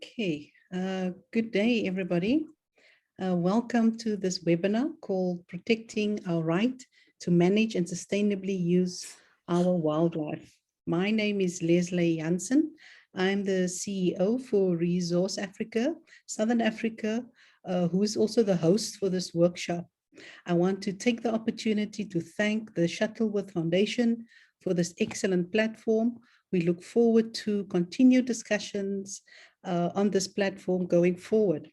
Okay, good day, everybody. Welcome to this webinar called Protecting Our Right to Manage and Sustainably Use Our Wildlife. My name is Lesle Jansen. I'm the CEO for Resource Africa, Southern Africa, who is also the host for this workshop. I want to take the opportunity to thank the Shuttleworth Foundation for this excellent platform. We look forward to continued discussions on this platform going forward.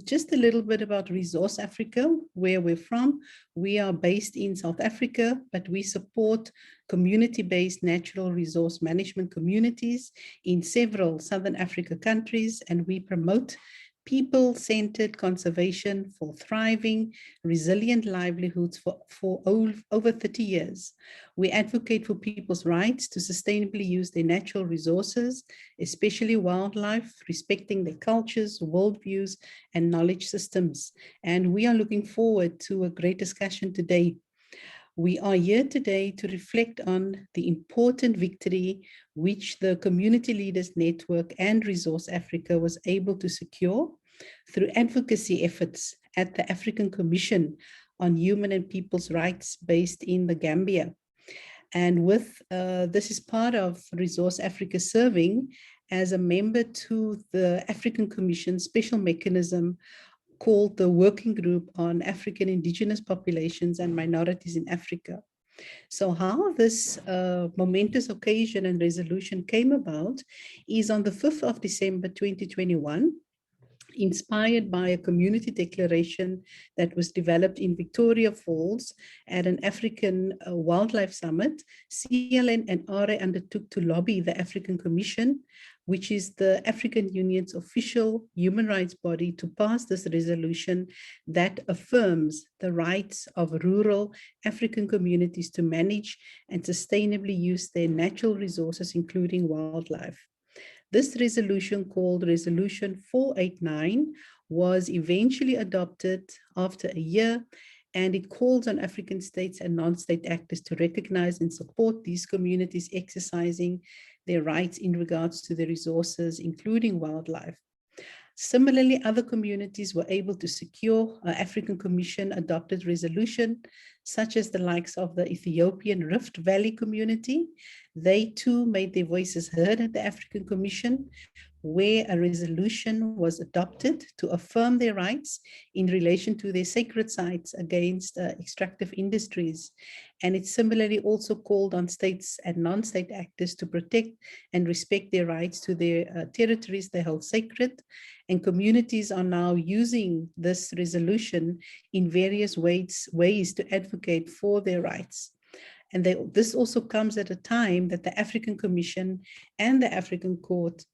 Just a little bit about Resource Africa, where we're from. We are based in South Africa, but we support community-based natural resource management communities in several Southern Africa countries, and we promote people-centered conservation for thriving, resilient livelihoods for over 30 years. We advocate for people's rights to sustainably use their natural resources, especially wildlife, respecting their cultures, worldviews, and knowledge systems. And we are looking forward to a great discussion today. We are here today to reflect on the important victory which the Community Leaders Network and Resource Africa was able to secure through advocacy efforts at the African Commission on Human and People's Rights based in the Gambia. And with this is part of Resource Africa serving as a member to the African Commission special mechanism called the Working Group on African Indigenous Populations and Minorities in Africa. So how this momentous occasion and resolution came about is on the 5th of December 2021, inspired by a community declaration that was developed in Victoria Falls at an African Wildlife Summit. CLN and RA undertook to lobby the African Commission, which is the African Union's official human rights body, to pass this resolution that affirms the rights of rural African communities to manage and sustainably use their natural resources, including wildlife. This resolution, called Resolution 489, was eventually adopted after a year, and it calls on African states and non-state actors to recognize and support these communities exercising their rights in regards to the resources, including wildlife. Similarly, other communities were able to secure an African Commission adopted resolution, such as the likes of the Ethiopian Rift Valley community. They too made their voices heard at the African Commission, where a resolution was adopted to affirm their rights in relation to their sacred sites against extractive industries. And it similarly also called on states and non-state actors to protect and respect their rights to their territories they hold sacred. And communities are now using this resolution in various ways to advocate for their rights. And this also comes at a time that the African Commission and the African Court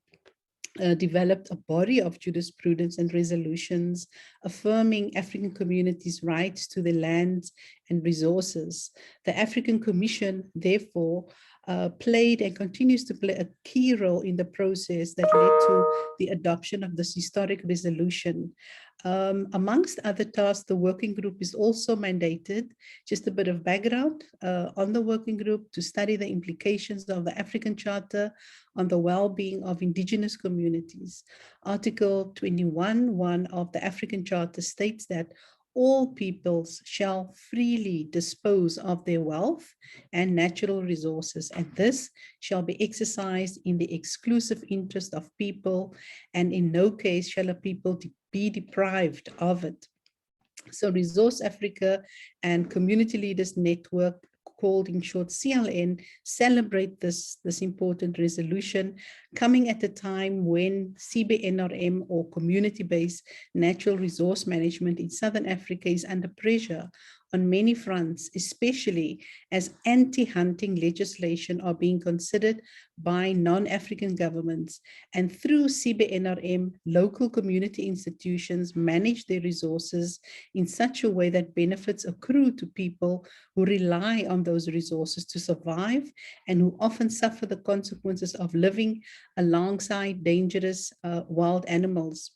developed a body of jurisprudence and resolutions affirming African communities' rights to their lands and resources. The African Commission, therefore, played and continues to play a key role in the process that led to the adoption of this historic resolution. Amongst other tasks, the working group is also mandated, just a bit of background on the working group, to study the implications of the African Charter on the well-being of indigenous communities. Article 21(1) of the African Charter states that all peoples shall freely dispose of their wealth and natural resources, and this shall be exercised in the exclusive interest of people, and in no case shall a people be deprived of it. So Resource Africa and Community Leaders Network, called in short CLN, celebrate this important resolution, coming at a time when CBNRM, or community-based natural resource management in Southern Africa, is under pressure on many fronts, especially as anti-hunting legislation are being considered by non-African governments. And through CBNRM, local community institutions manage their resources in such a way that benefits accrue to people who rely on those resources to survive and who often suffer the consequences of living alongside dangerous wild animals.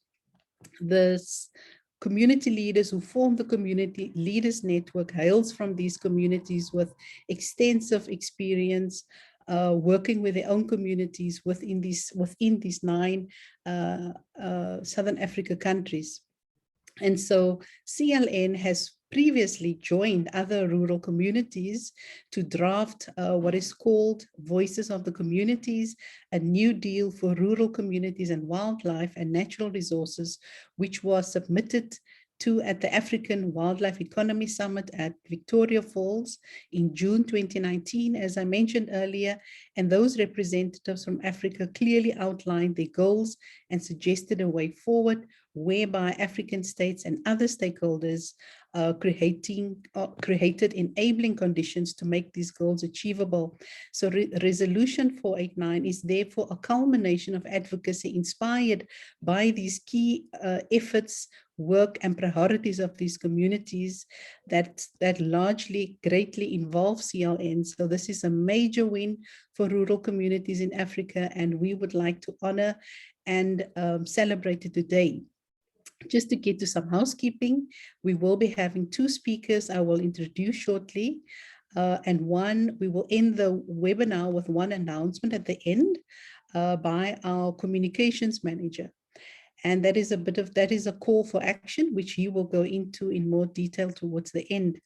This community leaders who form the Community Leaders Network hails from these communities with extensive experience working with their own communities within these 9 Southern Africa countries. And so CLN has previously joined other rural communities to draft what is called Voices of the Communities, a new deal for rural communities and wildlife and natural resources, which was submitted at the African Wildlife Economy Summit at Victoria Falls in June 2019, as I mentioned earlier. And those representatives from Africa clearly outlined their goals and suggested a way forward whereby African states and other stakeholders created enabling conditions to make these goals achievable. So Resolution 489 is therefore a culmination of advocacy inspired by these key efforts, work and priorities of these communities that largely greatly involve CLN. So this is a major win for rural communities in Africa, and we would like to honor and celebrate it today. Just to get to some housekeeping, we will be having 2 speakers I will introduce shortly. And we will end the webinar with one announcement at the end by our communications manager. And that is a call for action, which he will go into in more detail towards the end.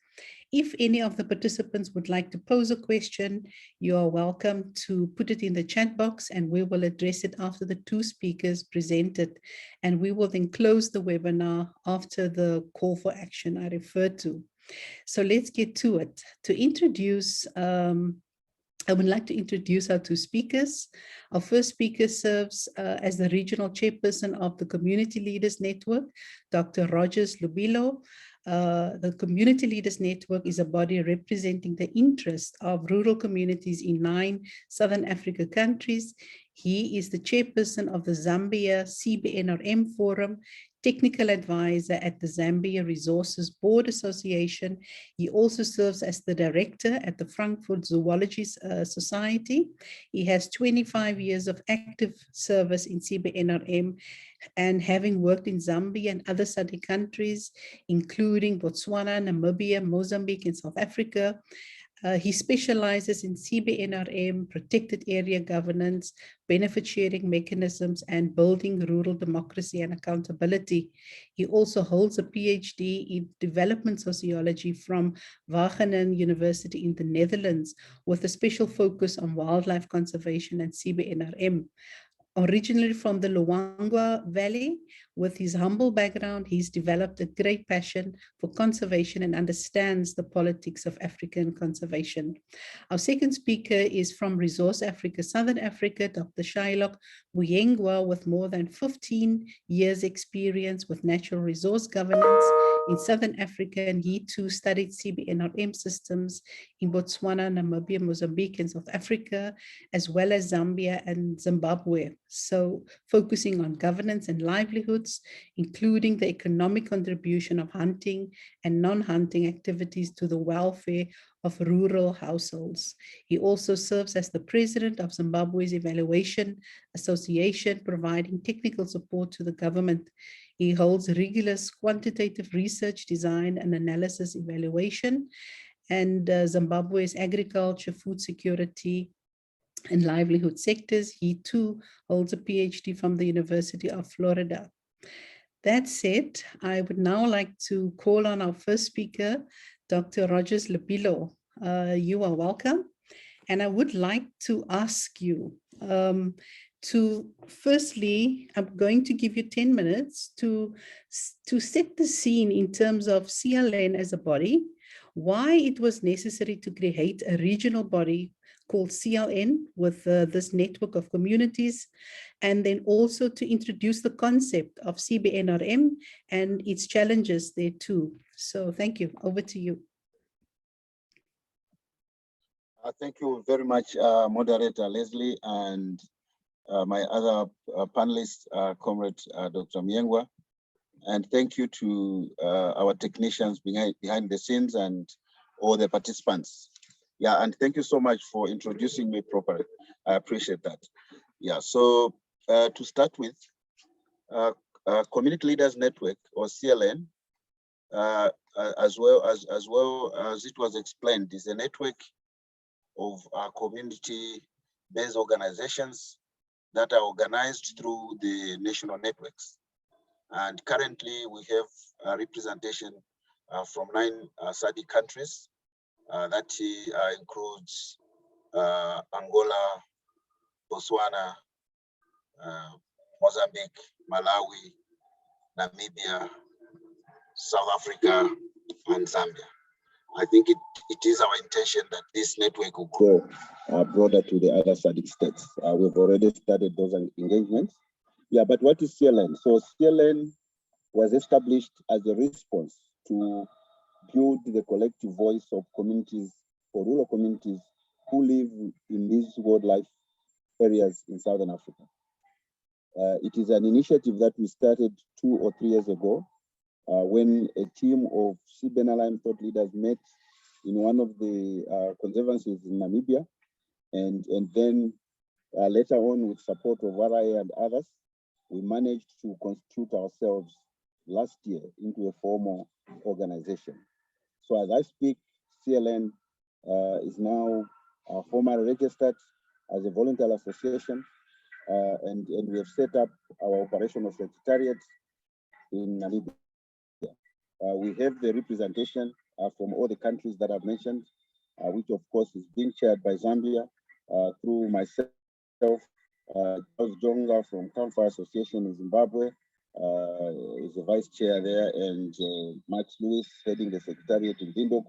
If any of the participants would like to pose a question, you are welcome to put it in the chat box and we will address it after the 2 speakers presented. And we will then close the webinar after the call for action I referred to. So let's get to it. I would like to introduce our 2 speakers. Our first speaker serves as the Regional Chairperson of the Community Leaders Network, Dr. Rogers Lopilo. The Community Leaders Network is a body representing the interests of rural communities in 9 Southern Africa countries. He is the chairperson of the Zambia CBNRM Forum, technical advisor at the Zambia Resources Board Association. He also serves as the director at the Frankfurt Zoology Society. He has 25 years of active service in CBNRM, and having worked in Zambia and other SADC countries, including Botswana, Namibia, Mozambique, and South Africa. He specializes in CBNRM, protected area governance, benefit sharing mechanisms, and building rural democracy and accountability. He also holds a PhD in development sociology from Wageningen University in the Netherlands, with a special focus on wildlife conservation and CBNRM. Originally from the Muyengwa Valley, with his humble background, he's developed a great passion for conservation and understands the politics of African conservation. Our second speaker is from Resource Africa, Southern Africa, Dr. Shylock Muyengwa, with more than 15 years experience with natural resource governance in Southern Africa, and he too studied CBNRM systems in Botswana, Namibia, Mozambique, and South Africa, as well as Zambia and Zimbabwe. So focusing on governance and livelihoods, including the economic contribution of hunting and non-hunting activities to the welfare of rural households. He also serves as the president of Zimbabwe's Evaluation Association, providing technical support to the government. He holds rigorous quantitative research, design, and analysis evaluation, and Zimbabwe's agriculture, food security, and livelihood sectors. He too holds a PhD from the University of Florida. That said, I would now like to call on our first speaker, Dr. Rogers Lopilo. You are welcome. And I would like to ask you firstly, I'm going to give you 10 minutes to set the scene in terms of CLN as a body, why it was necessary to create a regional body called CLN with this network of communities, and then also to introduce the concept of CBNRM and its challenges there too. So thank you. Over to you. Thank you very much, Moderator Leslie, and my other panelist, Comrade Dr. Muyengwa. And thank you to our technicians behind the scenes and all the participants. Yeah, and thank you so much for introducing me properly. I appreciate that. Yeah, so to start with, Community Leaders Network, or CLN, as well as it was explained, is a network of community community-based organizations that are organized through the national networks. And currently we have representation from 9 SADC countries that includes Angola, Botswana, Mozambique, Malawi, Namibia, South Africa, and Zambia. I think it is our intention that this network will grow broader to the other SADC states. We've already started those engagements. Yeah, but what is CLN? So CLN was established as a response to build the collective voice of communities or rural communities who live in these wildlife areas in Southern Africa. It is an initiative that we started 2 or 3 years ago when a team of Sustainably thought leaders met in one of the conservancies in Namibia, and then later on, with support of RASA and others, we managed to constitute ourselves last year into a formal organization. So as I speak, CLN is now formally registered as a voluntary association, and we have set up our operational secretariat in Namibia. We have the representation from all the countries that I've mentioned, which of course is being chaired by Zambia through myself, Charles Jonga from Camphor Association in Zimbabwe is the vice chair there, and Max Lewis heading the secretariat in Windhoek.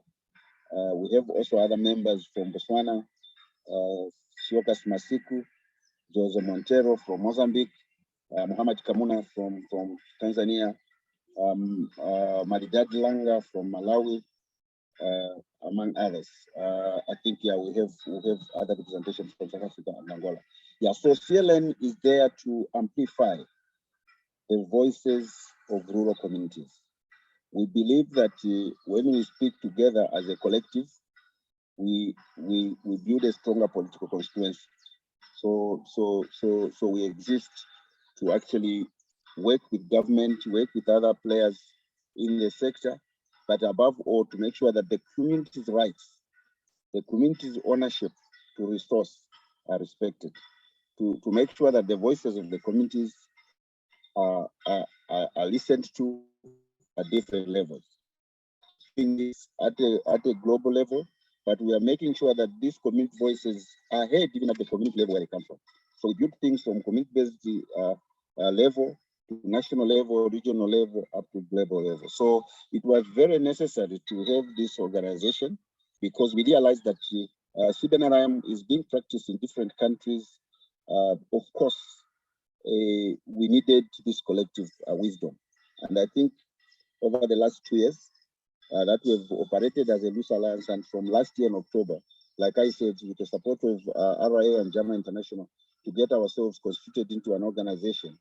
We have also other members from Botswana, Siokas Masiku, Jose Montero from Mozambique, Muhammad Kamuna from Tanzania, Maridad Langa from Malawi, among others. I think, yeah, we have other representations from South Africa and Angola. Yeah, so CLN is there to amplify the voices of rural communities. We believe that when we speak together as a collective, we build a stronger political constituency. So we exist to actually work with government, work with other players in the sector, but above all, to make sure that the community's rights, the community's ownership to resource are respected, to make sure that the voices of the communities are listened to at different levels. Doing this at a global level, but we are making sure that these community voices are heard even at the community level where they come from. So we build things from community-based level to national level, regional level, up to global level. So it was very necessary to have this organization because we realized that Sustainably is being practiced in different countries. Of course, we needed this collective wisdom. And I think over the last 2 years, that we've operated as a loose alliance, and from last year in October, like I said, with the support of RA and German International, to get ourselves constituted into an organization,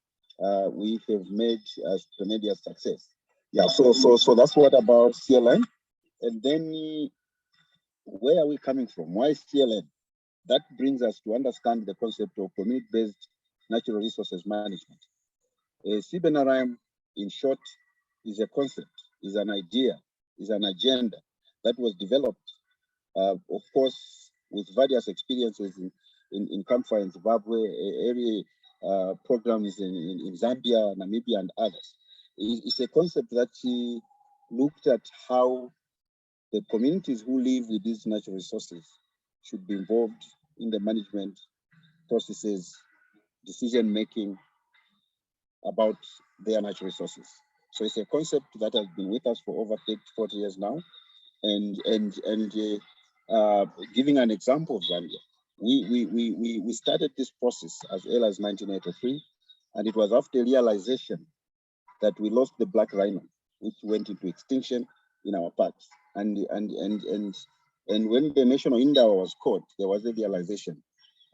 we have made a tremendous success. Yeah, so that's what about CLN. And then where are we coming from? Why CLN? That brings us to understand the concept of community-based natural resources management. Sustainably, in short, is a concept, is an idea, is an agenda that was developed, of course, with various experiences in Camphor in Zimbabwe, area programs in Zambia, Namibia, and others. It's a concept that looked at how the communities who live with these natural resources should be involved in the management processes, decision-making about their natural resources. So it's a concept that has been with us for over 40 years now. And giving an example of Zambia, we started this process as early as 1983, and it was after realization that we lost the black rhino, which went into extinction in our parks. And when the national indawa was caught, there was a realization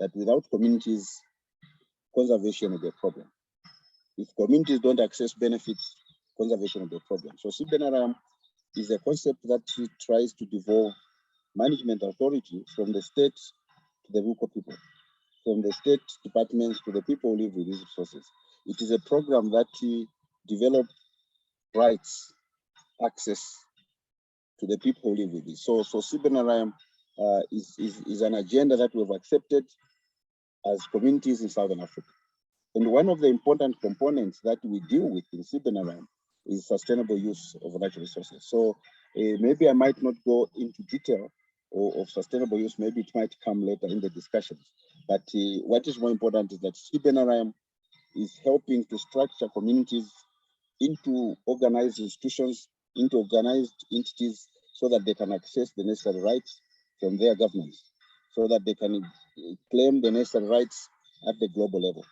that without communities, conservation will be a problem. If communities don't access benefits, conservation will be a problem. So Sustainably is a concept that tries to devolve management authority from the state to the local people, from the state departments to the people who live with these resources. It is a program that develops rights, access to the people who live with this. So Sustainably is an agenda that we've accepted, as communities in Southern Africa. And one of the important components that we deal with in CBNRM is sustainable use of natural resources. So maybe I might not go into detail of sustainable use, maybe it might come later in the discussions. But what is more important is that CBNRM is helping to structure communities into organized institutions, into organized entities, so that they can access the necessary rights from their governments, so that they can claim the necessary rights at the global level,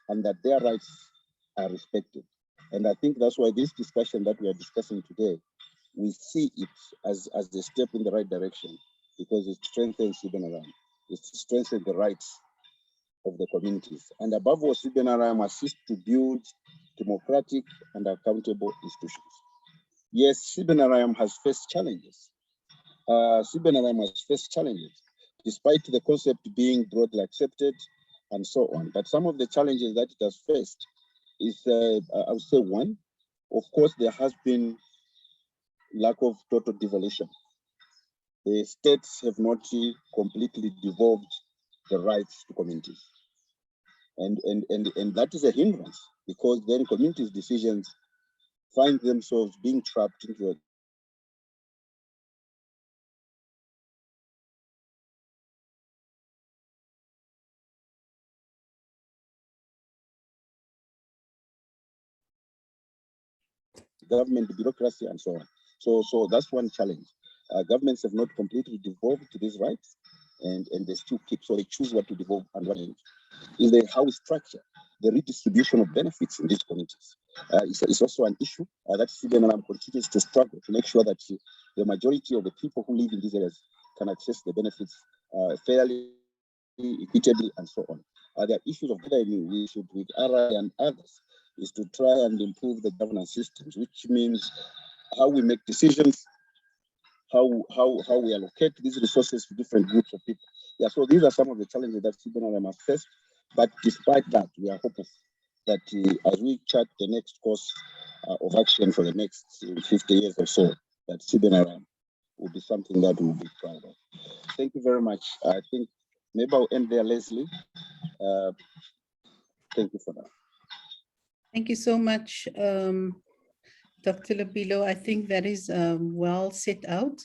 and that their rights are respected. And I think that's why this discussion that we are discussing today, we see it as a step in the right direction, because it strengthens CBNRM. It strengthens the rights of the communities. And above all, CBNRM assists to build democratic and accountable institutions. Yes, CBNRM has faced challenges. CBNRM has faced challenges, despite the concept being broadly accepted and so on. But some of the challenges that it has faced is, I would say, one, of course, there has been lack of total devolution. The states have not completely devolved the rights to communities. And that is a hindrance, because then communities' decisions find themselves being trapped into a government bureaucracy and so on. So that's one challenge. Governments have not completely devolved to these rights, and they still keep, so they choose what to devolve and what is how we structure the redistribution of benefits in these communities. It's also an issue that CBNRM continues to struggle to make sure that the majority of the people who live in these areas can access the benefits fairly, equitably, and so on. There are issues of whether we should, with RI and others, is to try and improve the governance systems, which means how we make decisions, how we allocate these resources to different groups of people. Yeah, so these are some of the challenges that CBNRM has faced. But despite that, we are hopeful that as we chart the next course of action for the next 50 years or so, that CBNRM will be something that we'll be proud of. Thank you very much. I think maybe I'll end there, Leslie. Thank you for that. Thank you so much, Dr. Lubilo. I think that is well set out.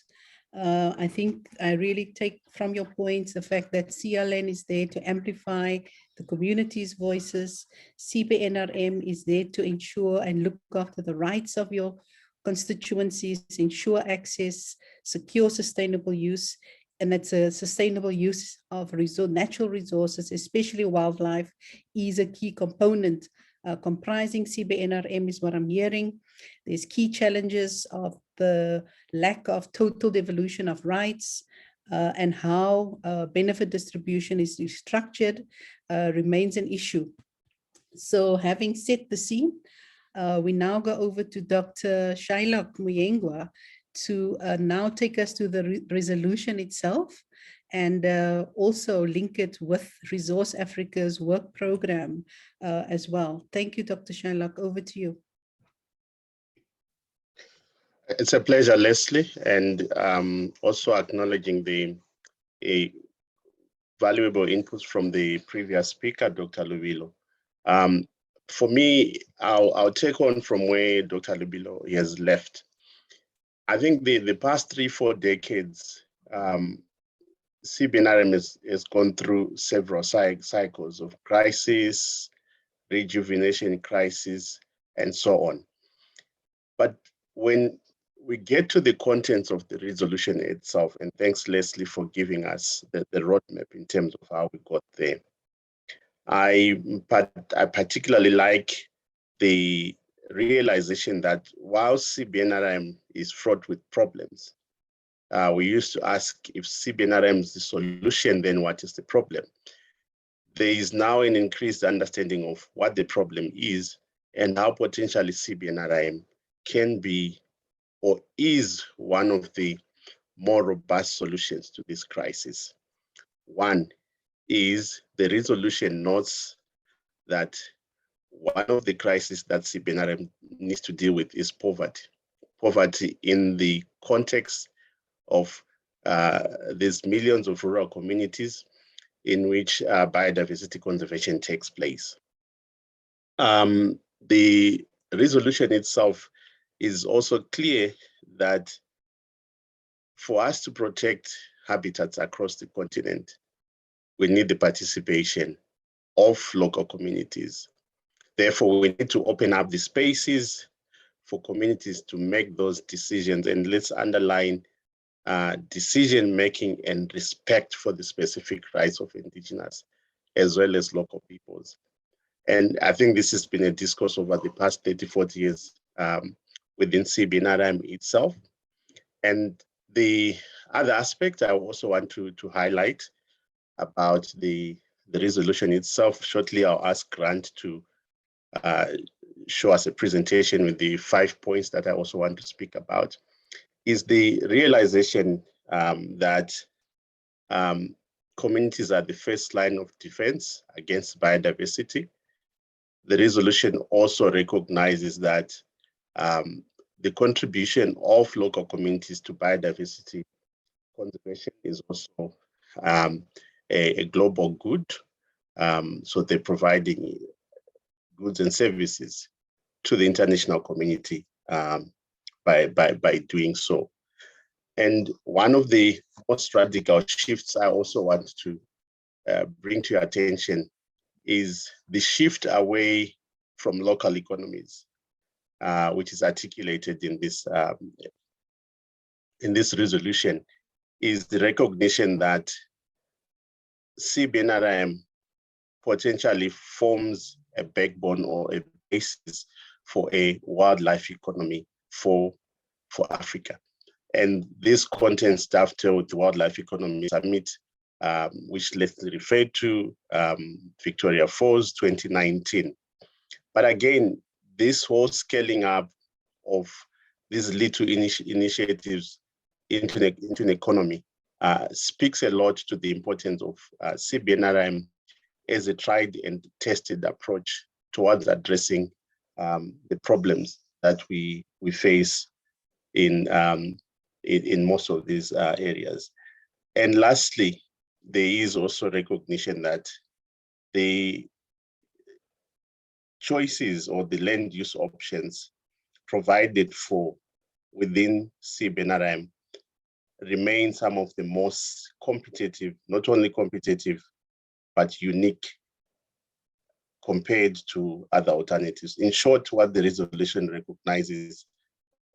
I think I really take from your points the fact that CLN is there to amplify the community's voices. CBNRM is there to ensure and look after the rights of your constituencies, ensure access, secure sustainable use, and that's a sustainable use of natural resources, especially wildlife, is a key component. Comprising CBNRM is what I'm hearing. There's key challenges of the lack of total devolution of rights and how benefit distribution is structured remains an issue. So having set the scene, we now go over to Dr. Shylock Muyengwa to now take us to the resolution itself, and also link it with Resource Africa's work program as well. Thank you, Dr. Shylock. Over to you. It's a pleasure, Leslie, and also acknowledging the valuable inputs from the previous speaker, Dr. Lubilo. For me, I'll take on from where Dr. Lubilo has left. I think the past 3-4 decades, CBNRM has gone through several cycles of crisis, rejuvenation crisis, and so on. But when we get to the contents of the resolution itself, and thanks, Leslie, for giving us the roadmap in terms of how we got there. I particularly like the realization that while CBNRM is fraught with problems, we used to ask if CBNRM is the solution, then what is the problem? There is now an increased understanding of what the problem is and how potentially CBNRM can be or is one of the more robust solutions to this crisis. One is the resolution notes that one of the crises that CBNRM needs to deal with is poverty. Poverty in the context of these millions of rural communities in which biodiversity conservation takes place. The resolution itself is also clear that for us to protect habitats across the continent, we need the participation of local communities. Therefore, we need to open up the spaces for communities to make those decisions, and let's underline decision-making and respect for the specific rights of indigenous as well as local peoples. And I think this has been a discourse over the past 30, 40 years within CBNRM itself. And the other aspect I also want to highlight about the resolution itself, shortly I'll ask Grant to show us a presentation with the 5 points that I also want to speak about, is the realization that communities are the first line of defense against biodiversity. The resolution also recognizes that the contribution of local communities to biodiversity conservation is also a global good. So they're providing goods and services to the international community by doing so. And one of the most radical shifts I also want to bring to your attention is the shift away from local economies, which is articulated in this resolution, is the recognition that CBNRM potentially forms a backbone or a basis for a wildlife economy for Africa. And this content dovetails with the Wildlife Economy Summit, which Lesle referred to, Victoria Falls 2019. But again, this whole scaling up of these little initiatives into an economy speaks a lot to the importance of CBNRM as a tried and tested approach towards addressing the problems that we face in most of these areas. And lastly, there is also recognition that the choices or the land use options provided for within CBNRM remain some of the most competitive, not only competitive, but unique compared to other alternatives. In short, what the resolution recognizes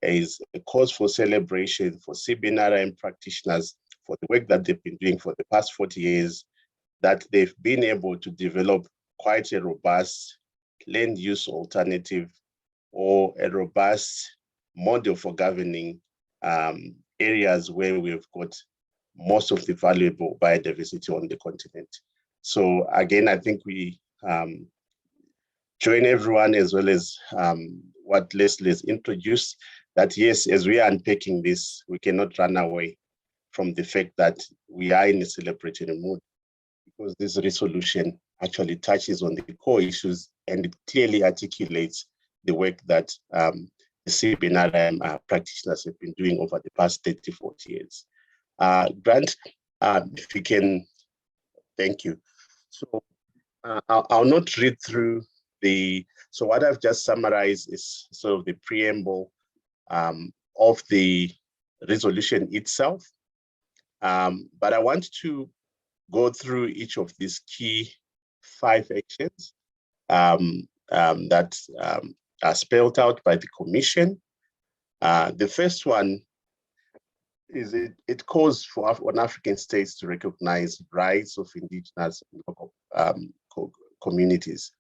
is a cause for celebration for CBNRM practitioners for the work that they've been doing for the past 40 years, that they've been able to develop quite a robust land use alternative or a robust model for governing areas where we've got most of the valuable biodiversity on the continent. So again, I think we join everyone as well as what Lesle has introduced, that yes, as we are unpacking this, we cannot run away from the fact that we are in a celebratory mood, because this resolution actually touches on the core issues and it clearly articulates the work that the CBNRM practitioners have been doing over the past 30, 40 years. Grant, if you can, thank you. So I'll not read through so what I've just summarized is sort of the preamble of the resolution itself. But I want to go through each of these key 5 actions that are spelled out by the Commission. The first one is it calls for African states to recognize rights of indigenous and local communities,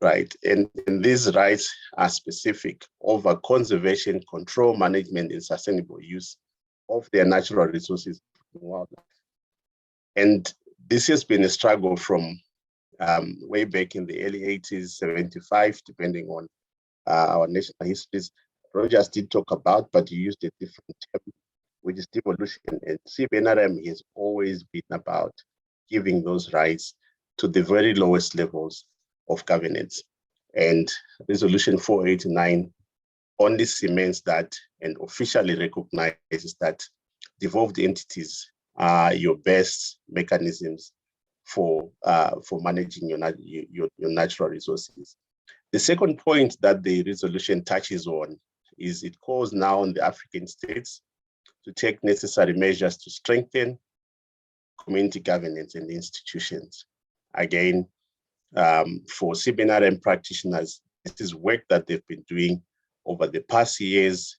right? And these rights are specific over conservation, control, management, and sustainable use of their natural resources and wildlife. And this has been a struggle from way back in the early 80s, 75, depending on our national histories. Rogers did talk about, but he used a different term, which is devolution. And CBNRM has always been about giving those rights to the very lowest levels of governance. And Resolution 489 only cements that and officially recognizes that devolved entities are your best mechanisms for managing your natural resources. The second point that the resolution touches on is it calls now on the African states to take necessary measures to strengthen community governance and institutions. Again, for CBNRM practitioners, this is work that they've been doing over the past years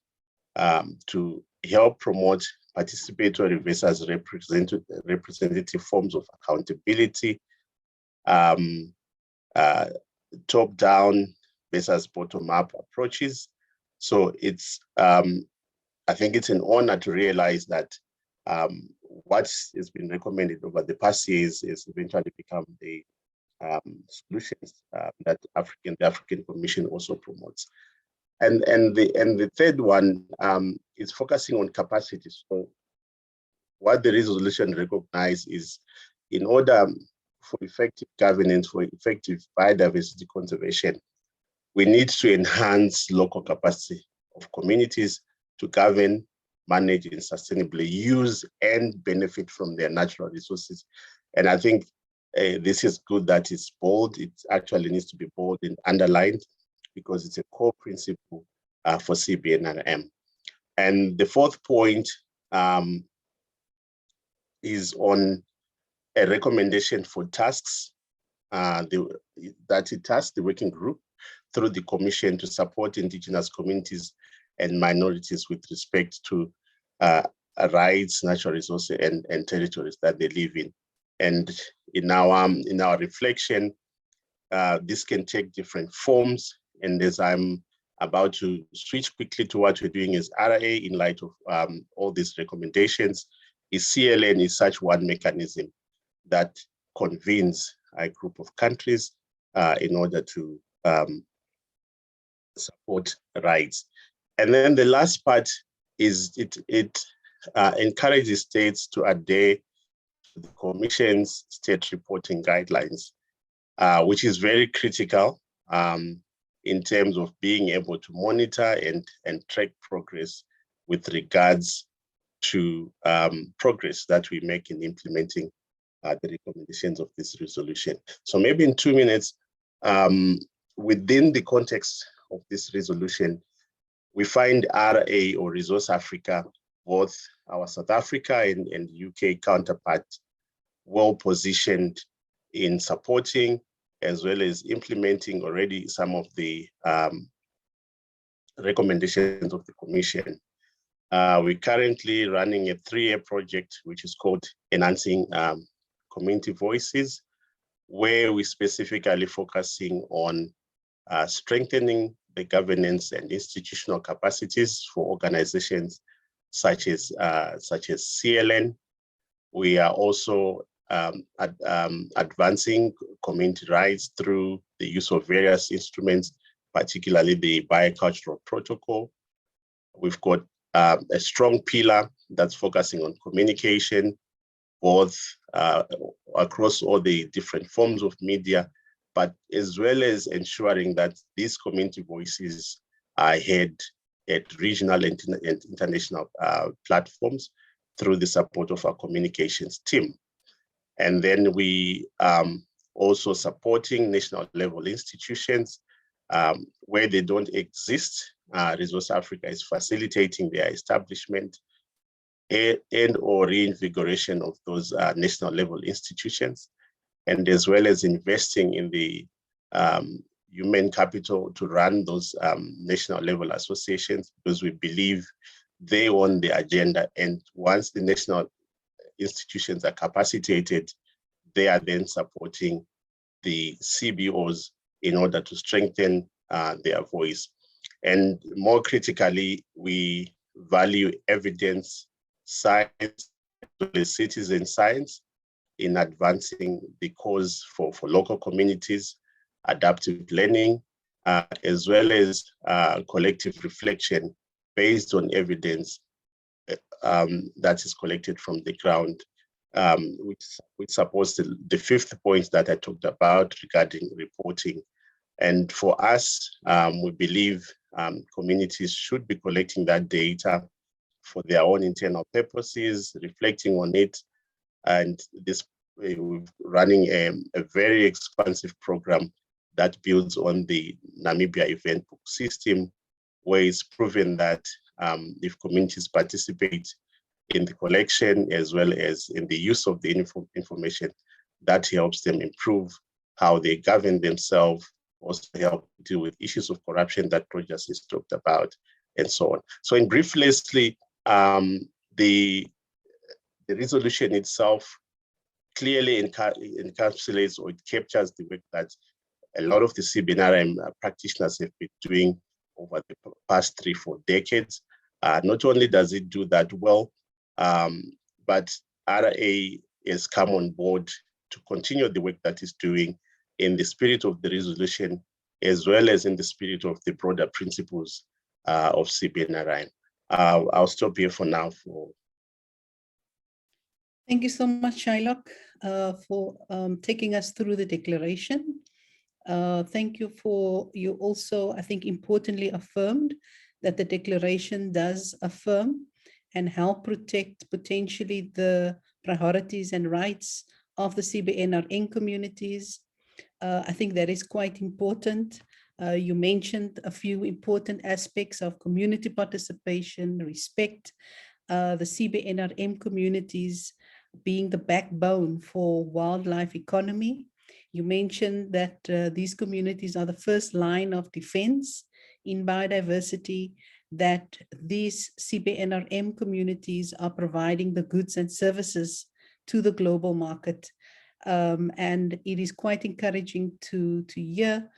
to help promote participatory versus representative forms of accountability, top-down versus bottom-up approaches. So it's, I think it's an honor to realize that what has been recommended over the past years is eventually become the solutions that the African Commission also promotes. And the third one is focusing on capacity. So what the resolution recognizes is, in order for effective governance, for effective biodiversity conservation, we need to enhance local capacity of communities to govern, manage, and sustainably use and benefit from their natural resources. And I think this is good that it's bold. It actually needs to be bold and underlined because it's a core principle for CBNRM. And the fourth point is on a recommendation for tasks that it tasks the working group through the Commission to support Indigenous communities and minorities with respect to rights, natural resources, and territories that they live in. And in our reflection, this can take different forms. And as I'm about to switch quickly to what we're doing is RA in light of all these recommendations, is CLN is such one mechanism that convenes a group of countries in order to support rights. And then the last part is it encourages states to adhere to the Commission's state reporting guidelines, which is very critical in terms of being able to monitor and track progress with regards to progress that we make in implementing the recommendations of this resolution. So maybe in 2 minutes, within the context of this resolution, we find RA or Resource Africa, both our South Africa and UK counterpart, well positioned in supporting as well as implementing already some of the recommendations of the Commission. We're currently running a 3-year project, which is called Enhancing Community Voices, where we're specifically focusing on strengthening the governance and institutional capacities for organizations such as CLN. We are also advancing community rights through the use of various instruments, particularly the Biocultural Protocol. We've got a strong pillar that's focusing on communication, both across all the different forms of media, but as well as ensuring that these community voices are heard at regional and international platforms through the support of our communications team. And then we also supporting national level institutions where they don't exist. Resource Africa is facilitating their establishment and or reinvigoration of those national level institutions, and as well as investing in the human capital to run those national level associations, because we believe they own the agenda. And once the national institutions are capacitated, they are then supporting the CBOs in order to strengthen their voice. And more critically, we value evidence, science, citizen science in advancing the cause for local communities, adaptive learning, as well as collective reflection based on evidence that is collected from the ground, which supports the fifth point that I talked about regarding reporting. And for us, we believe communities should be collecting that data for their own internal purposes, reflecting on it. And this we're running a very expansive program that builds on the Namibia event book system, where it's proven that if communities participate in the collection as well as in the use of the information, that helps them improve how they govern themselves, also help deal with issues of corruption that Rogers has talked about, and so on. So in brief, Leslie, the resolution itself clearly encapsulates or it captures the work that a lot of the CBNRM practitioners have been doing over the past 3-4 decades. Not only does it do that well, but RA has come on board to continue the work that it's doing in the spirit of the resolution, as well as in the spirit of the broader principles of CBNRM. I'll stop here for now. Thank you so much, Shylock, for taking us through the declaration. Thank you for, you also, I think, importantly affirmed that the declaration does affirm and help protect potentially the priorities and rights of the CBNRM communities. I think that is quite important. You mentioned a few important aspects of community participation, respect, the CBNRM communities being the backbone for wildlife economy. You mentioned that these communities are the first line of defense in biodiversity, that these CBNRM communities are providing the goods and services to the global market. And it is quite encouraging to hear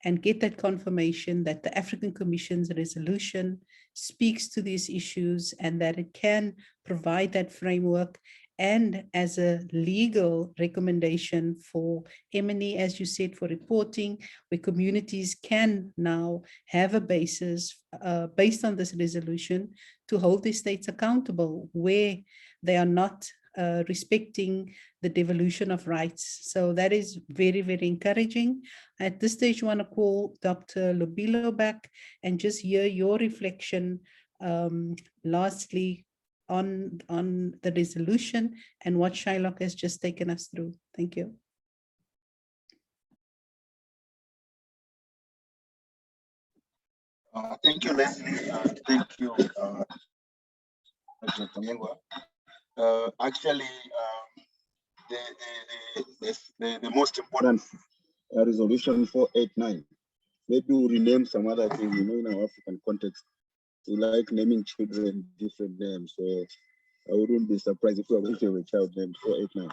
and get that confirmation that the African Commission's resolution speaks to these issues and that it can provide that framework and as a legal recommendation for M&E, as you said, for reporting, where communities can now have a basis based on this resolution to hold the states accountable where they are not respecting the devolution of rights. So that is very, very encouraging. At this stage, I want to call Dr. Lubilo back and just hear your reflection lastly on the resolution and what Shylock has just taken us through. Thank you. Thank you, Leslie. Thank you, Dr. Muyengwa. Actually, the most important resolution 489. Maybe we'll rename some other things. You know, in our African context, we like naming children different names. So I wouldn't be surprised if we were going to have a child named 489.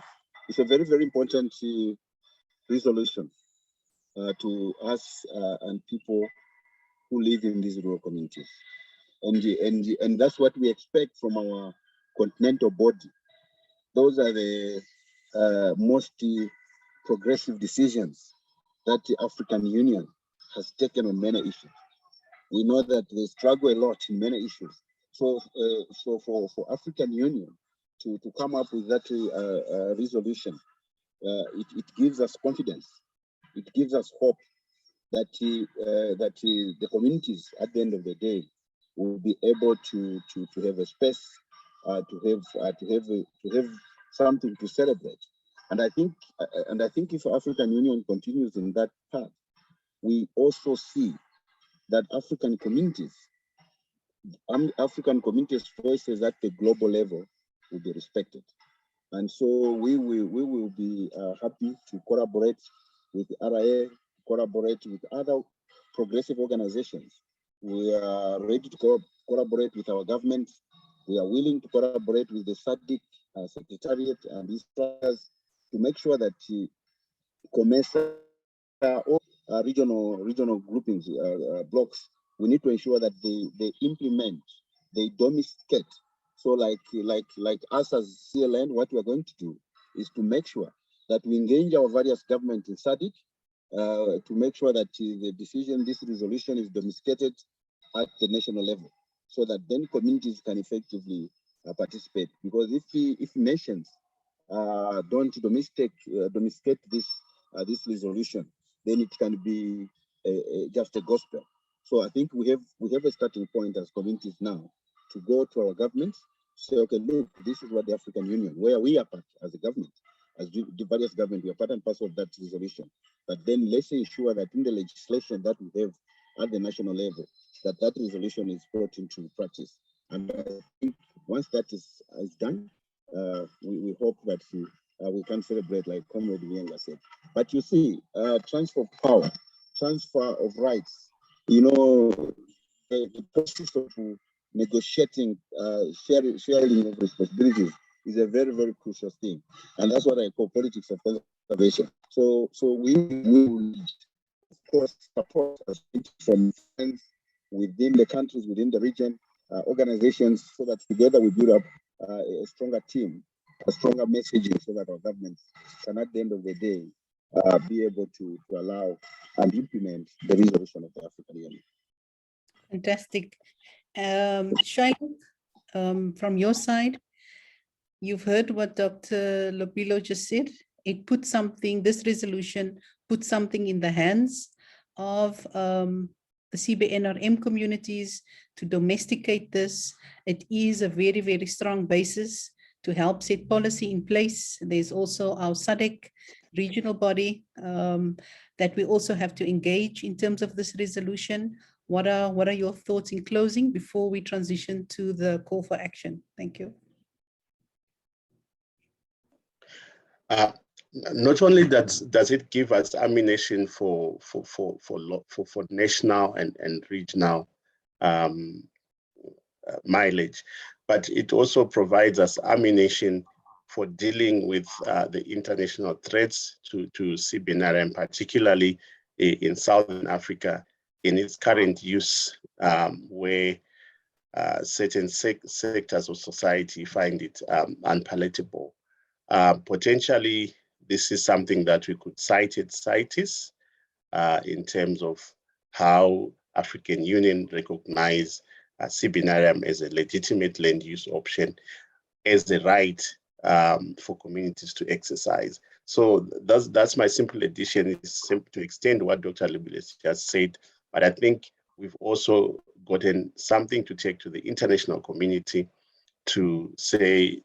It's a very, very important resolution to us and people who live in these rural communities. And that's what we expect from our continental body. Those are the most progressive decisions that the African Union has taken on many issues. We know that they struggle a lot in many issues. So, so for African Union to come up with that resolution, it gives us confidence. It gives us hope that the communities at the end of the day will be able to have a space, to have something to celebrate. And I think if African Union continues in that path, we also see that African communities' voices at the global level will be respected. And so we will be happy to collaborate with RA, collaborate with other progressive organizations. We are ready to collaborate with our government. We are willing to collaborate with the SADC Secretariat and these players to make sure that COMESA or regional groupings, blocks, we need to ensure that they implement, they domesticate. So like us as CLN, what we're going to do is to make sure that we engage our various governments in SADC to make sure that this resolution is domesticated at the national level, so that then communities can effectively participate. Because if nations don't domesticate this resolution, then it can be just a gospel. So I think we have a starting point as communities now to go to our governments, say, okay, look, this is what the African Union, where we are part as a government, as the various governments, we are part and parcel of that resolution. But then let's ensure that in the legislation that we have at the national level, that resolution is brought into practice. And I think once that is done, we hope that we can celebrate, like Comrade Muyengwa said. But you see, transfer of power, transfer of rights, you know, the process of negotiating, sharing of responsibilities is a very, very crucial thing. And that's what I call politics of conservation. So we will, of course, support from friends within the countries, within the region, organizations, so that together we build up a stronger team, a stronger messaging, so that our governments can, at the end of the day, be able to allow and implement the resolution of the African Union. Fantastic. Shylock, from your side, you've heard what Dr. Lubilo just said. It put something, this resolution put something in the hands of the CBNRM communities to domesticate this. It is a very, very strong basis to help set policy in place. There's also our SADC regional body that we also have to engage in terms of this resolution. What are your thoughts in closing before we transition to the call for action? Thank you. Not only does it give us ammunition for national and regional mileage, but it also provides us ammunition for dealing with the international threats to CBNRM, particularly in Southern Africa, in its current use, where certain sectors of society find it unpalatable. Potentially, this is something that we could cite at CITES in terms of how African Union recognize CBNRM as a legitimate land use option, as a right for communities to exercise. So that's my simple addition, is to extend what Dr. Lubilo just said. But I think we've also gotten something to take to the international community to say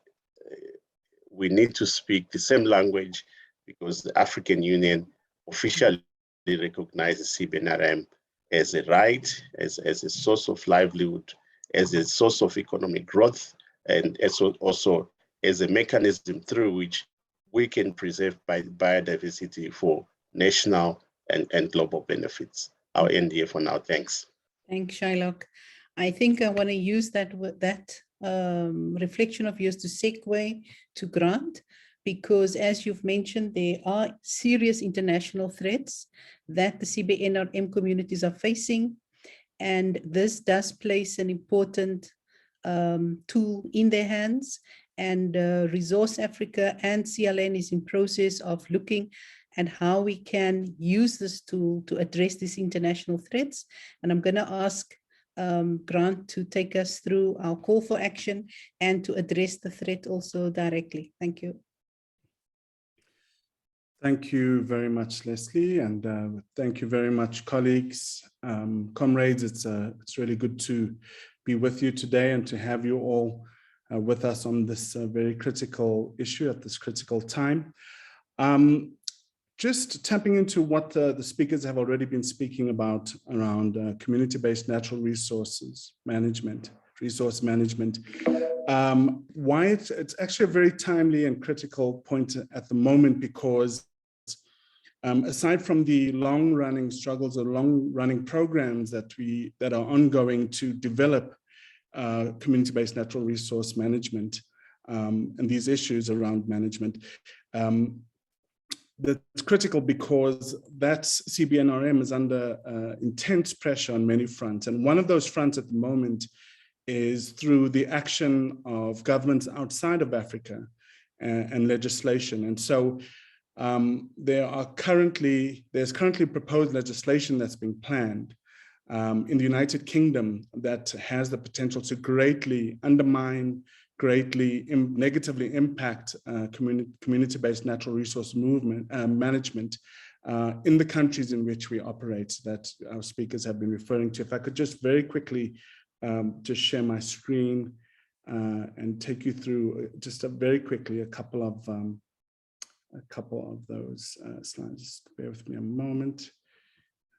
we need to speak the same language, because the African Union officially recognizes CBNRM as a right, as a source of livelihood, as a source of economic growth, and also as a mechanism through which we can preserve biodiversity for national and global benefits. I'll end here for now. Thanks. Thanks, Shylock. I think I want to use that reflection of yours to segue to Grant, because as you've mentioned, there are serious international threats that the CBNRM communities are facing, and this does place an important tool in their hands. And Resource Africa and CLN is in process of looking at how we can use this tool to address these international threats. And I'm going to ask Grant to take us through our call for action and to address the threat also directly. Thank you. Thank you very much, Leslie, and thank you very much, colleagues, comrades. It's really good to be with you today and to have you all with us on this very critical issue at this critical time. Just tapping into what the speakers have already been speaking about around community-based natural resources management, resource management. Why it's actually a very timely and critical point at the moment, because aside from the long-running struggles or long-running programs that are ongoing to develop community-based natural resource management and these issues around management, that's critical because that CBNRM is under intense pressure on many fronts. And one of those fronts at the moment is through the action of governments outside of Africa and legislation. And so there's currently proposed legislation that's being planned in the United Kingdom that has the potential to greatly undermine, negatively impact community-based natural resource management in the countries in which we operate that our speakers have been referring to. If I could just very quickly just share my screen and take you through just very quickly a couple of a couple of those slides. Just bear with me a moment.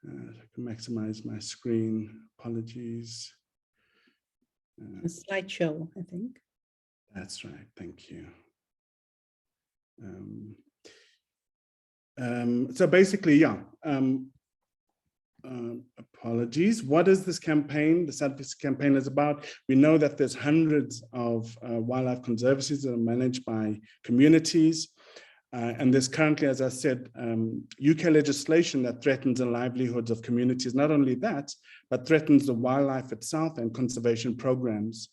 I can maximize my screen. Apologies. A slideshow, I think. That's right. Thank you. So basically, yeah. Apologies. What is this campaign? This advocacy campaign is about. We know that there's hundreds of wildlife conservancies that are managed by communities. And there's currently, as I said, UK legislation that threatens the livelihoods of communities. Not only that, but threatens the wildlife itself and conservation programs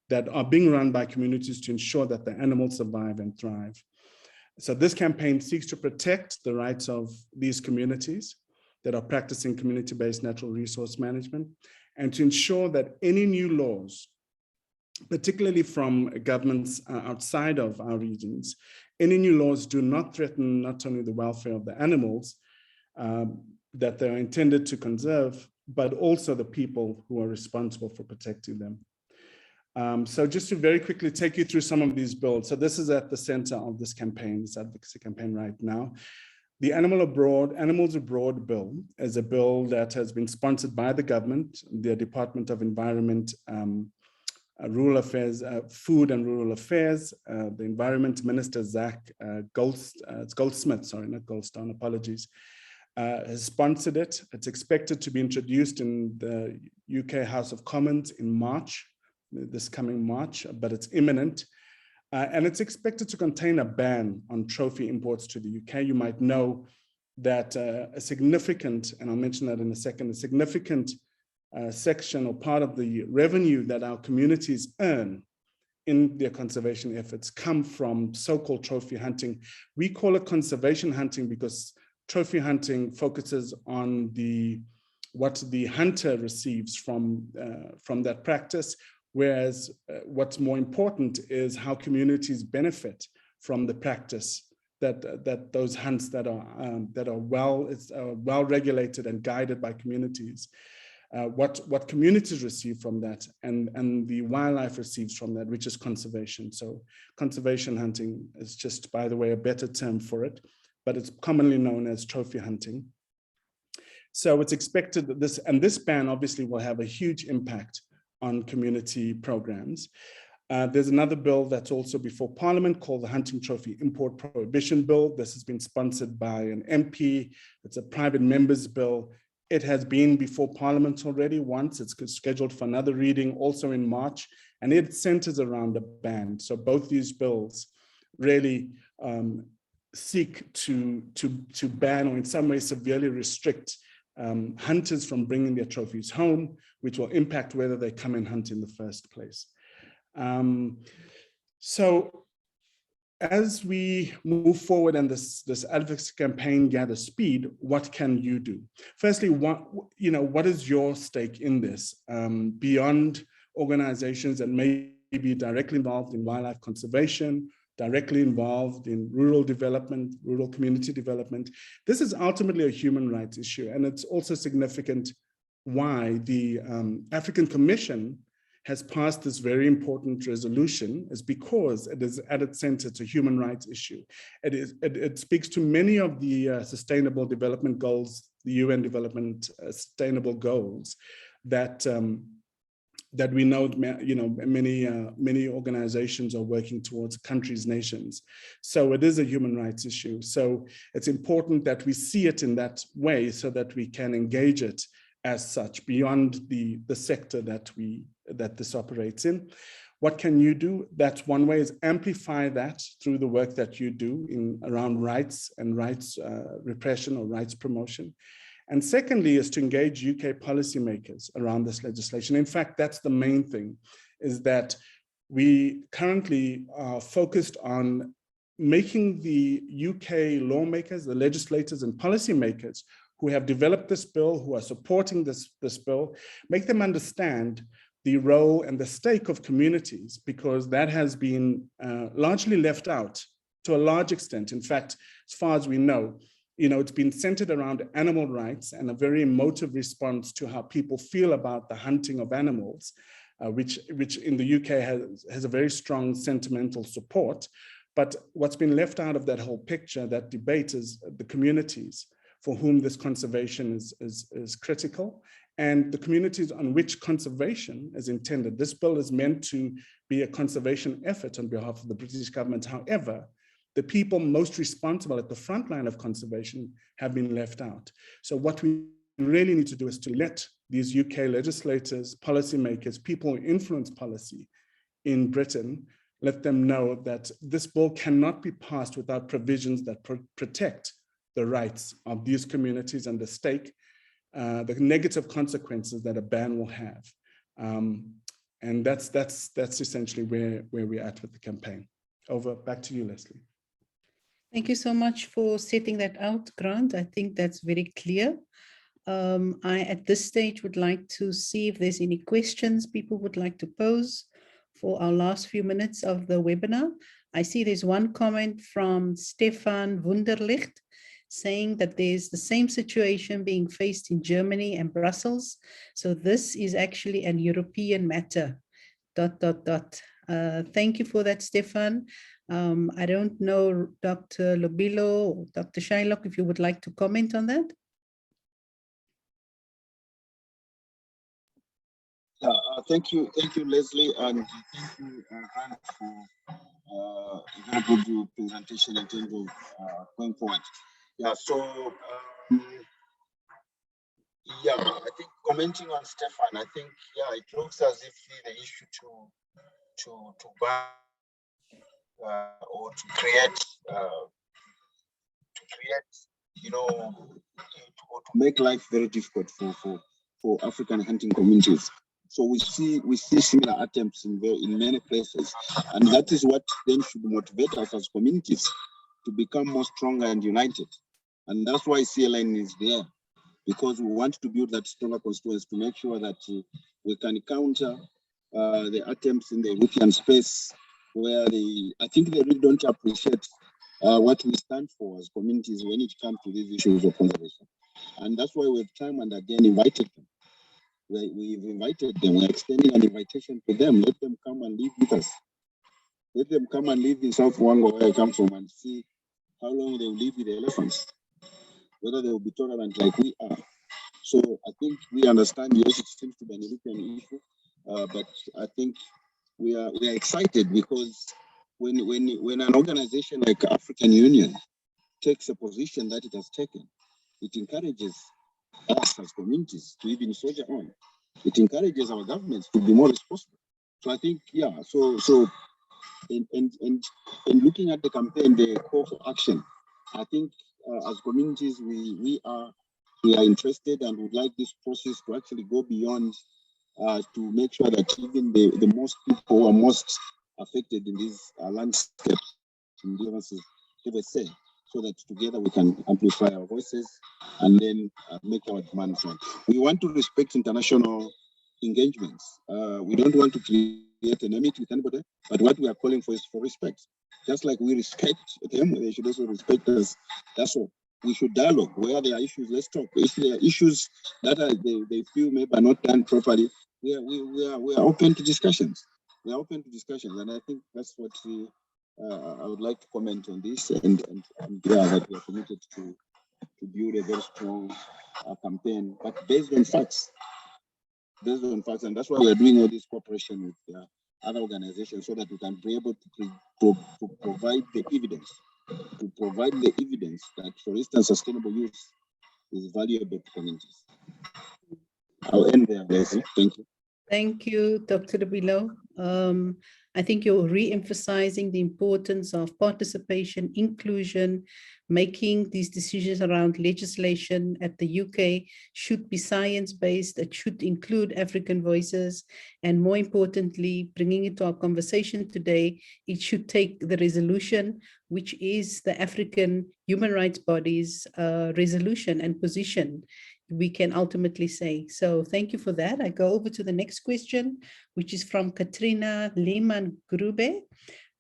that are being run by communities to ensure that the animals survive and thrive. So this campaign seeks to protect the rights of these communities that are practicing community-based natural resource management, and to ensure that any new laws, particularly from governments outside of our regions, any new laws do not threaten not only the welfare of the animals that they're intended to conserve, but also the people who are responsible for protecting them. So just to very quickly take you through some of these bills. So this is at the center of this campaign, this advocacy campaign right now. The Animals Abroad bill is a bill that has been sponsored by the government, the Department of Environment, Rural Affairs, Food and Rural Affairs, the Environment Minister, Zach Goldsmith, sorry, not Goldstone, apologies, has sponsored it. It's expected to be introduced in the UK House of Commons in March, this coming March, but it's imminent. And it's expected to contain a ban on trophy imports to the UK. You might know that a significant, and I'll mention that in a second, a significant section or part of the revenue that our communities earn in their conservation efforts come from so-called trophy hunting. We call it conservation hunting because trophy hunting focuses on what the hunter receives from that practice, whereas what's more important is how communities benefit from the practice that those hunts that are well regulated and guided by communities. What communities receive from that and the wildlife receives from that, which is conservation. So conservation hunting is just, by the way, a better term for it, but it's commonly known as trophy hunting. So it's expected that this ban obviously will have a huge impact on community programs. There's another bill that's also before Parliament called the Hunting Trophy Import Prohibition Bill. This has been sponsored by an MP. It's a private member's bill. It has been before Parliament already once. It's scheduled for another reading also in March, and it centers around a ban. So both these bills really seek to ban or in some way severely restrict hunters from bringing their trophies home, which will impact whether they come and hunt in the first place. So as we move forward and this advocacy campaign gathers speed, what can you do? Firstly, what is your stake in this beyond organizations that may be directly involved in wildlife conservation, directly involved in rural development, rural community development? This is ultimately a human rights issue, and it's also significant why the African Commission has passed this very important resolution, is because it is at its center. It's a human rights issue. It speaks to many of the sustainable development goals, the UN development sustainable goals that that we know, many organizations are working towards, countries, nations. So it is a human rights issue. So it's important that we see it in that way so that we can engage it as such beyond the sector that this operates in. What can you do? That's one way, is amplify that through the work that you do around rights and rights repression or rights promotion. And secondly is to engage UK policymakers around this legislation. In fact, that's the main thing, is that we currently are focused on making the UK lawmakers, the legislators and policymakers who have developed this bill, who are supporting this bill, make them understand the role and the stake of communities, because that has been largely left out to a large extent. In fact, as far as we know, it's been centered around animal rights and a very emotive response to how people feel about the hunting of animals, which in the UK has a very strong sentimental support. But what's been left out of that whole picture, that debate, is the communities for whom this conservation is critical, and the communities on which conservation is intended. This bill is meant to be a conservation effort on behalf of the British government. However, the people most responsible at the front line of conservation have been left out. So what we really need to do is to let these UK legislators, policymakers, people who influence policy in Britain, let them know that this bill cannot be passed without provisions that protect the rights of these communities and the stake, the negative consequences that a ban will have. And that's essentially where we're at with the campaign. Over, back to you, Leslie. Thank you so much for setting that out, Grant. I think that's very clear. I, at this stage, would like to see if there's any questions people would like to pose for our last few minutes of the webinar. I see there's one comment from Stefan Wunderlicht saying that there's the same situation being faced in Germany and Brussels. So this is actually an European matter, ... Thank you for that, Stefan. I don't know, Dr. Lubilo or Dr. Shylock, if you would like to comment on that. Thank you, Leslie, and thank you, Grant, for a very good presentation in terms of going forward. Yeah, so yeah, I think commenting on Stefan, I think it looks as if the issue to ban or to create or to make life very difficult for African hunting communities. So we see similar attempts in many places, and that is what then should motivate us as communities to become more stronger and united. And that's why CLN is there, because we want to build that stronger constituency to make sure that we can counter the attempts in the European space where I think they really don't appreciate what we stand for as communities when it comes to these issues of conservation. And that's why we've time and again invited them. We've invited them, we're extending an invitation to them. Let them come and live with us. Let them come and live in South Muyengwa, where I come from, and see how long they will live with the elephants, whether they will be tolerant like we are. So I think we understand, yes, it seems to be an European issue, but I think we are excited because when an organization like African Union takes a position that it has taken, it encourages us as communities to even soldier on. It encourages our governments to be more responsible. So I think, in looking at the campaign, the call for action, I think as communities, we are interested and would like this process to actually go beyond to make sure that even the most people who are most affected in this landscape, in say, so that together we can amplify our voices and then make our demands known. We want to respect international engagements. We don't want to create an enmity with anybody, but what we are calling for is for respect. Just like we respect them, they should also respect us. That's all. We should dialogue. Where there are issues, let's talk. If there are issues that they feel maybe are not done properly, we are open to discussions. We are open to discussions, and I think that's what I would like to comment on this, and that we are committed to build a very strong campaign, but based on facts. And that's why we are doing all this cooperation with other organizations, so that we can be able to provide the evidence. To provide the evidence that, for instance, sustainable use is valuable to communities. I'll end there, Leslie. Thank you. Thank you, Dr. Lubilo. I think you're re-emphasizing the importance of participation, inclusion, making these decisions around legislation at the UK should be science-based. It should include African voices. And more importantly, bringing it to our conversation today, it should take the resolution, which is the African human rights body's resolution and position, we can ultimately say. So thank you for that. I go over to the next question, which is from Katrina Lehmann-Grube.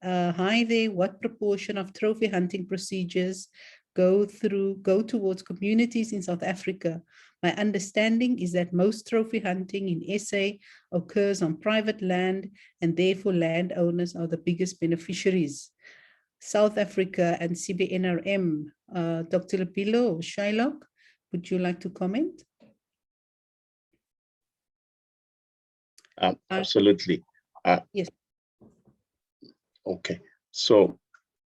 Hi there, what proportion of trophy hunting procedures go towards communities in South Africa? My understanding is that most trophy hunting in SA occurs on private land, and therefore landowners are the biggest beneficiaries. South Africa and CBNRM. Dr. Lubilo or Shylock, would you like to comment? Absolutely. Yes. Okay. So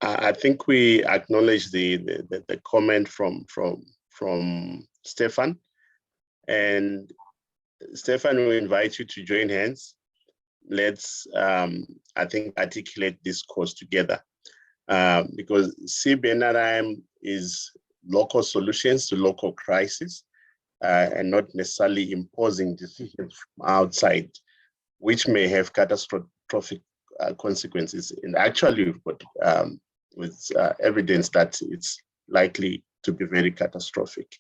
I think we acknowledge the comment from Stefan, and Stefan, we invite you to join hands. Let's I think articulate this cause together, because CBNRM is local solutions to local crises, and not necessarily imposing decisions from outside, which may have catastrophic consequences. And actually, we've got with evidence that it's likely to be very catastrophic.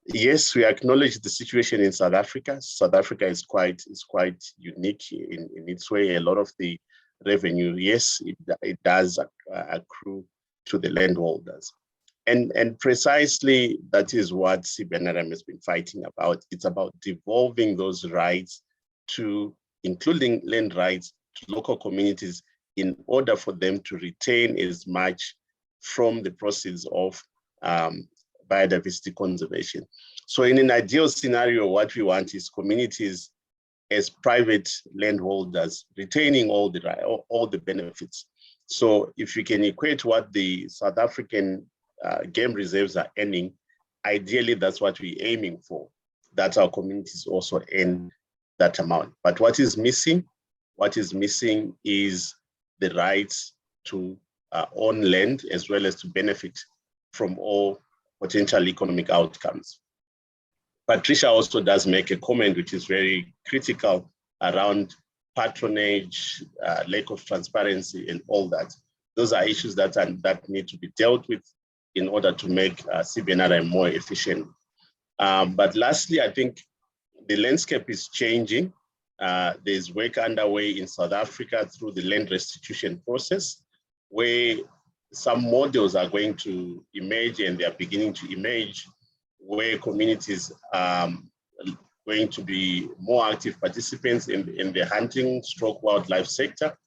Yes, we acknowledge the situation in South Africa. South Africa is quite unique in its way. A lot of the revenue, yes, it does accrue to the landholders. And precisely that is what CBNRM has been fighting about. It's about devolving those rights to, including land rights, to local communities in order for them to retain as much from the proceeds of biodiversity conservation. So in an ideal scenario, what we want is communities as private landholders retaining all the benefits. So if you can equate what the South African game reserves are earning, ideally that's what we're aiming for, that our communities also earn that amount. But what is missing? What is missing is the rights to own land as well as to benefit from all potential economic outcomes. Patricia also does make a comment which is very critical around patronage, lack of transparency and all that. Those are issues that need to be dealt with in order to make CBNRM more efficient. But lastly, I think the landscape is changing. There's work underway in South Africa through the land restitution process, where some models are going to emerge, and they are beginning to emerge, where communities are going to be more active participants in the hunting stroke wildlife sector.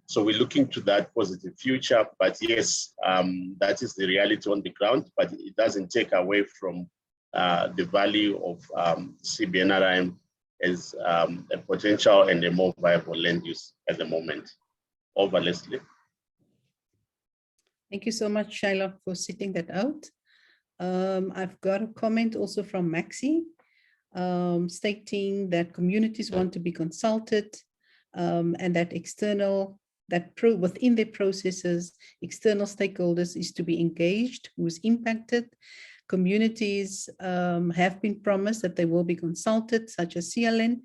So we're looking to that positive future, but yes, that is the reality on the ground, but it doesn't take away from the value of CBNRM as a potential and a more viable land use at the moment. Over, Lesle. Thank you so much, Shylock, for sitting that out. I've got a comment also from Maxi, stating that communities want to be consulted, and that within their processes, external stakeholders is to be engaged, who is impacted. Communities have been promised that they will be consulted, such as CLN.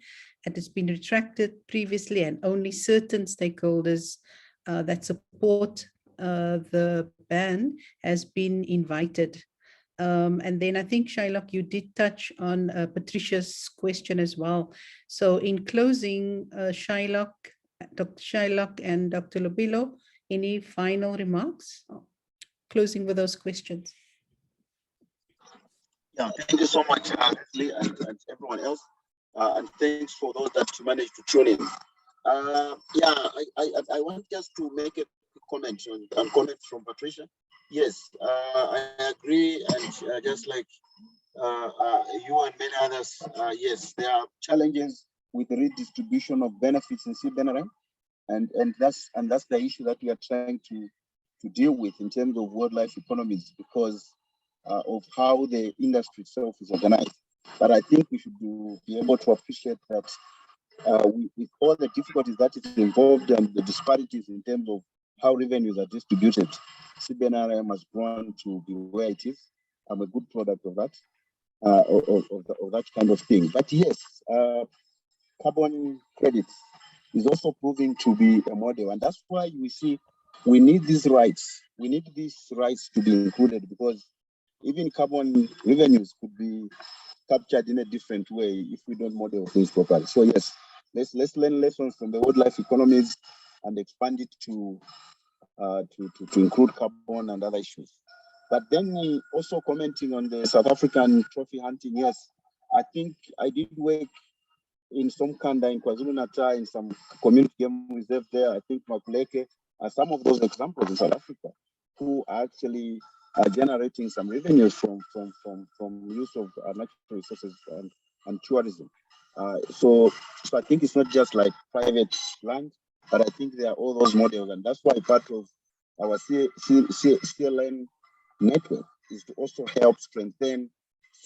It has been retracted previously, and only certain stakeholders that support the ban has been invited. And then I think, Shylock, you did touch on Patricia's question as well. So in closing, Shylock, Dr. Shylock and Dr. Lubilo, any final remarks? Closing with those questions. Yeah, thank you so much, Lesle, and everyone else. And thanks for those that managed to tune in. I want just to make a comment on comments from Patricia. Yes, I agree, and just like you and many others, yes, there are challenges with the redistribution of benefits in CBNRM, and that's the issue that we are trying to deal with in terms of wildlife economies, because of how the industry itself is organized. But I think we should be able to appreciate that with all the difficulties that is involved and the disparities in terms of how revenues are distributed, CBNRM has grown to be where it is. I'm a good product of that, of that kind of thing. But yes, carbon credits is also proving to be a model, and that's why we see we need these rights. We need these rights to be included, because even carbon revenues could be captured in a different way if we don't model things properly. So yes, let's learn lessons from the wildlife economies and expand it to include carbon and other issues. But then also commenting on the South African trophy hunting, yes, I think I did work in some Kanda in KwaZulu-Natal in some community game reserve there. I think Makuleke, some of those examples in South Africa who are actually generating some revenues from use of natural resources and tourism. So I think it's not just like private land, but I think there are all those models, and that's why part of our CLN network is to also help strengthen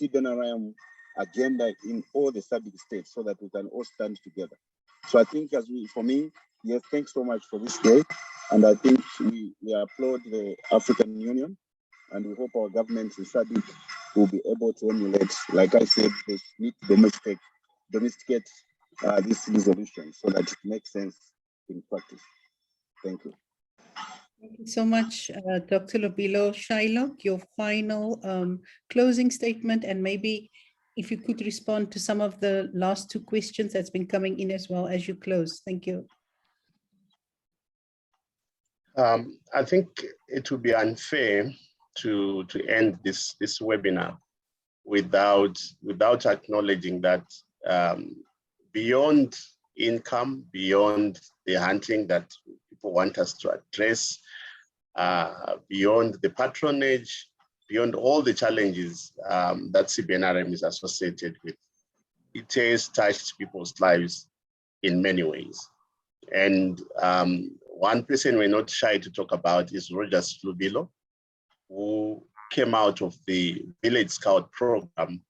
CBNRM agenda in all the SADC states so that we can all stand together. So I think for me, yes, thanks so much for this day. And I think we applaud the African Union, and we hope our governments in SADC will be able to emulate, like I said, they need to domesticate this resolution so that it makes sense in practice. Thank you. Thank you so much, Dr. Lubilo. Shylock, your final closing statement, and maybe if you could respond to some of the last two questions that's been coming in as well as you close. Thank you. I think it would be unfair to end this webinar without acknowledging that beyond income, beyond the hunting that people want us to address, beyond the patronage, beyond all the challenges that CBNRM is associated with, it has touched people's lives in many ways. And one person we're not shy to talk about is Rogers Lopilo, who came out of the Village Scout program,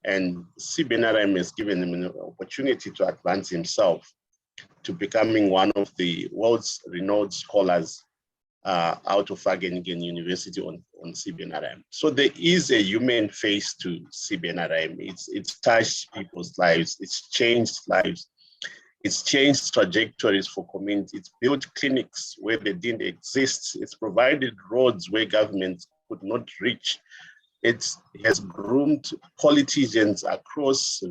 and CBNRM has given him an opportunity to advance himself to becoming one of the world's renowned scholars out of Wageningen University on CBNRM. So there is a human face to CBNRM. It's touched people's lives, it's changed lives. It's changed trajectories for communities. It's built clinics where they didn't exist. It's provided roads where governments could not reach. It has groomed politicians across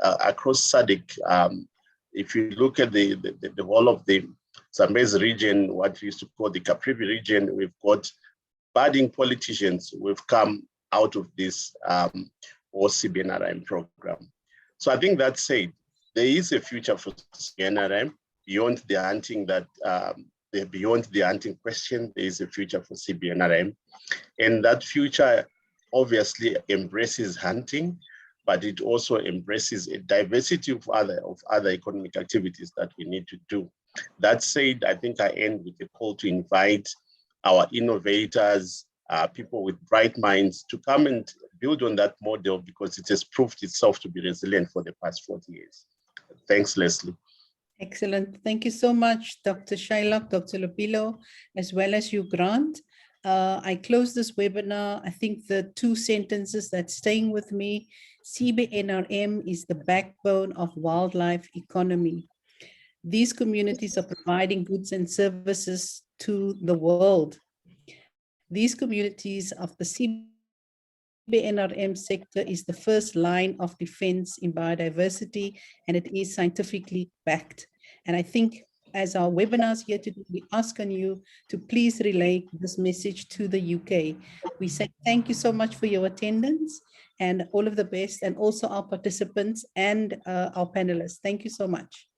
SADC. If you look at the whole of the Zambezi region, what we used to call the Caprivi region, we've got budding politicians who have come out of this CBNRM program. So I think that said, there is a future for CBNRM beyond the hunting beyond the hunting question. There is a future for CBNRM, and that future obviously embraces hunting, but it also embraces a diversity of other economic activities that we need to do. That said, I think I end with a call to invite our innovators, people with bright minds, to come and build on that model, because it has proved itself to be resilient for the past 40 years. Thanks, Lesle. Excellent. Thank you so much, Dr. Shylock, Dr. Lopilo, as well as you, Grant. I close this webinar. I think the two sentences that's staying with me: CBNRM is the backbone of wildlife economy. These communities are providing goods and services to the world. These communities of the CBNRM sector is the first line of defense in biodiversity, and it is scientifically backed. And I think as our webinars here today, we ask on you to please relay this message to the UK. We say thank you so much for your attendance and all of the best, and also our participants and our panelists. Thank you so much.